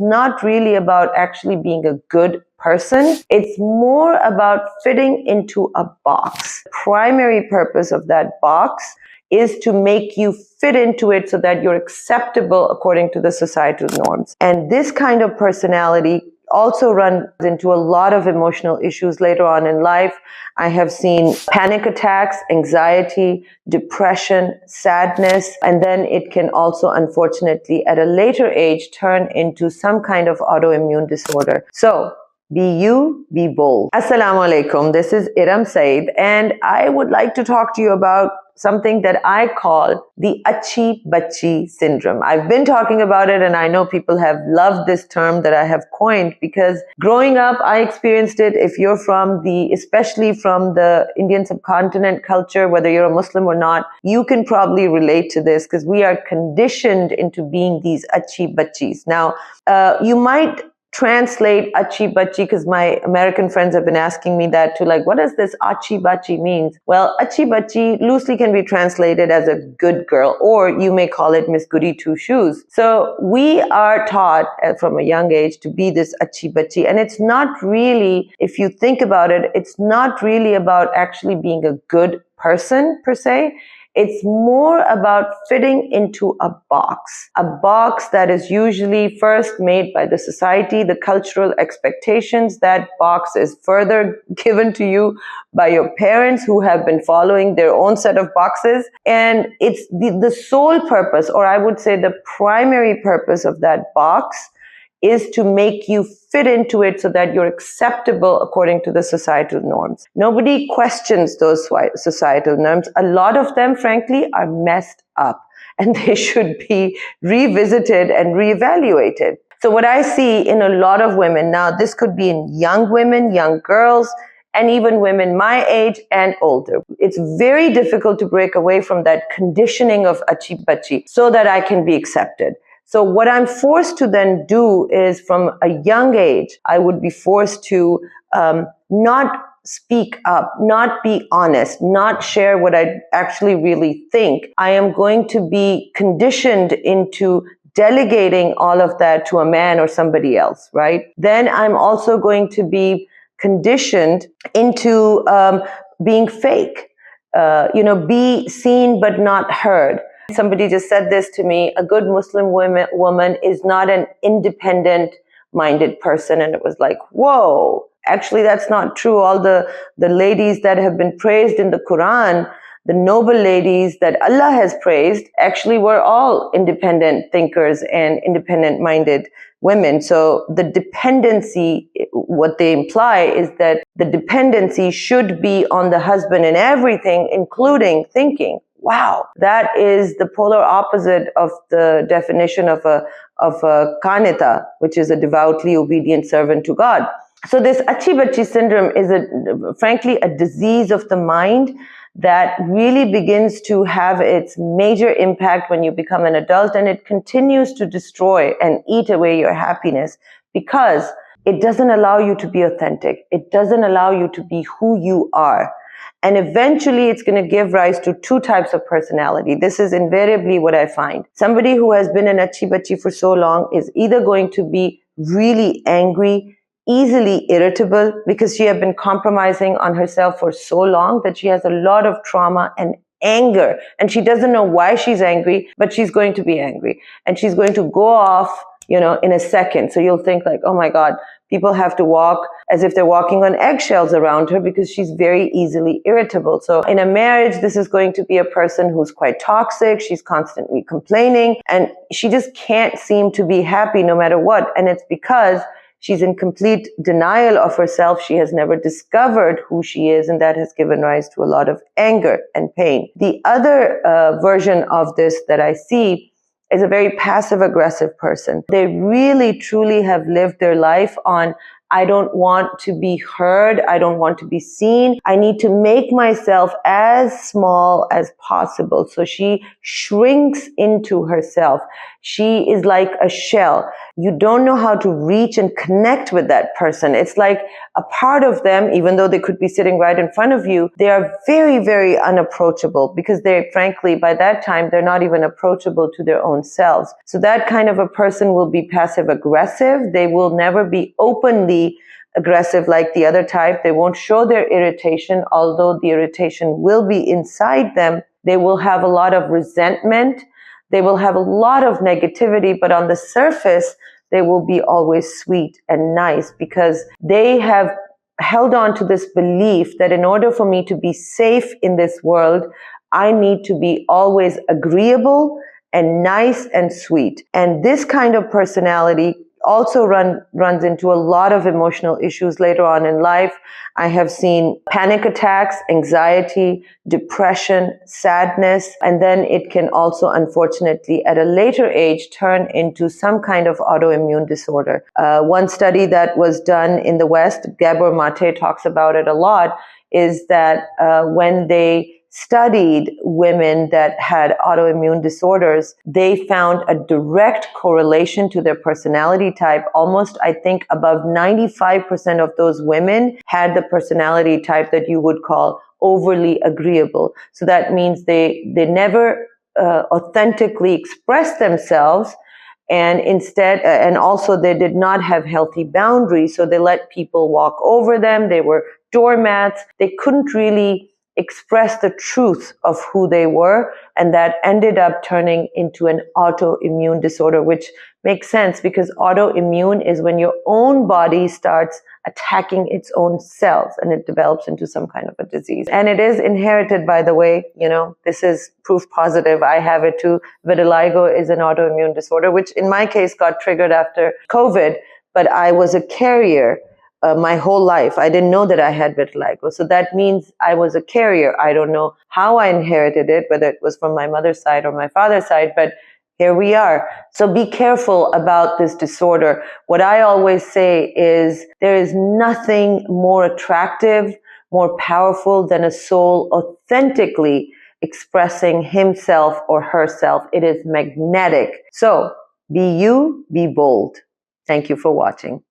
not really about actually being a good person. It's more about fitting into a box. The primary purpose of that box is to make you fit into it so that you're acceptable according to the societal norms. And this kind of personality also runs into a lot of emotional issues later on in life. I have seen panic attacks, anxiety, depression, sadness, and then it can also, unfortunately, at a later age, turn into some kind of autoimmune disorder. So, be you, be bold. Assalamu alaikum. This is Eram Saeed, and I would like to talk to you about something that I call the Achi Bachi Syndrome. I've been talking about it, and I know people have loved this term that I have coined because growing up, I experienced it. If you're especially from the Indian subcontinent culture, whether you're a Muslim or not, you can probably relate to this because we are conditioned into being these Achi Bachis. Now, you might translate Achi Bachi, because my American friends have been asking me that too, like, what does this Achi Bachi mean? Well, Achi Bachi loosely can be translated as a good girl, or you may call it Miss Goody Two Shoes. So we are taught from a young age to be this Achi Bachi, and it's not really, if you think about it, it's not really about actually being a good person per se. It's more about fitting into a box that is usually first made by the society, the cultural expectations. That box is further given to you by your parents who have been following their own set of boxes. And it's the sole purpose, or I would say the primary purpose of that box is to make you fit into it so that you're acceptable according to the societal norms. Nobody questions those societal norms. A lot of them, frankly, are messed up, and they should be revisited and reevaluated. So what I see in a lot of women, now this could be in young women, young girls, and even women my age and older. It's very difficult to break away from that conditioning of Achi Bachi so that I can be accepted. So what I'm forced to then do is, from a young age, I would be forced to not speak up, not be honest, not share what I actually really think. I am going to be conditioned into delegating all of that to a man or somebody else, right? Then I'm also going to be conditioned into being fake, be seen but not heard. Somebody just said this to me: a good Muslim woman is not an independent-minded person. And it was like, whoa, actually that's not true. All the ladies that have been praised in the Quran, the noble ladies that Allah has praised, actually were all independent thinkers and independent-minded women. So the dependency, what they imply is that the dependency should be on the husband in everything, including thinking. Wow, that is the polar opposite of the definition of a qanita, which is a devoutly obedient servant to God. So this Achi Bachi syndrome is frankly a disease of the mind that really begins to have its major impact when you become an adult, and it continues to destroy and eat away your happiness because it doesn't allow you to be authentic. It doesn't allow you to be who you are. And eventually it's going to give rise to two types of personality. This is invariably what I find. Somebody who has been an Achi Bachi for so long is either going to be really angry, easily irritable, because she has been compromising on herself for so long that she has a lot of trauma and anger. And she doesn't know why she's angry, but she's going to be angry. And she's going to go off, in a second. So you'll think like, oh my God, people have to walk as if they're walking on eggshells around her because she's very easily irritable. So in a marriage, this is going to be a person who's quite toxic. She's constantly complaining and she just can't seem to be happy no matter what. And it's because she's in complete denial of herself. She has never discovered who she is, and that has given rise to a lot of anger and pain. The other version of this that I see is a very passive-aggressive person. They really, truly have lived their life on, I don't want to be heard. I don't want to be seen. I need to make myself as small as possible. So she shrinks into herself. She is like a shell. you don't know how to reach and connect with that person. It's like a part of them, even though they could be sitting right in front of you, they are very, very unapproachable because they, frankly, by that time, they're not even approachable to their own selves. So that kind of a person will be passive aggressive. They will never be openly aggressive like the other type. They won't show their irritation, although the irritation will be inside them. They will have a lot of resentment. They will have a lot of negativity, but on the surface, they will be always sweet and nice because they have held on to this belief that in order for me to be safe in this world, I need to be always agreeable and nice and sweet. And this kind of personality also runs into a lot of emotional issues later on in life. I have seen panic attacks, anxiety, depression, sadness, and then it can also, unfortunately, at a later age, turn into some kind of autoimmune disorder. One study that was done in the West, Gabor Mate talks about it a lot, is that when they studied women that had autoimmune disorders, they found a direct correlation to their personality type. Almost, I think, above 95% of those women had the personality type that you would call overly agreeable. So that means they never authentically expressed themselves, and instead, and also they did not have healthy boundaries. So they let people walk over them. They were doormats. They couldn't really express the truth of who they were, and that ended up turning into an autoimmune disorder, which makes sense because autoimmune is when your own body starts attacking its own cells and it develops into some kind of a disease. And it is inherited, by the way. This is proof positive. I have it too. Vitiligo is an autoimmune disorder, which in my case got triggered after COVID, but I was a carrier my whole life. I didn't know that I had vitiligo. So that means I was a carrier. I don't know how I inherited it, whether it was from my mother's side or my father's side, but here we are. So be careful about this disorder. What I always say is there is nothing more attractive, more powerful than a soul authentically expressing himself or herself. It is magnetic. So be you, be bold. Thank you for watching.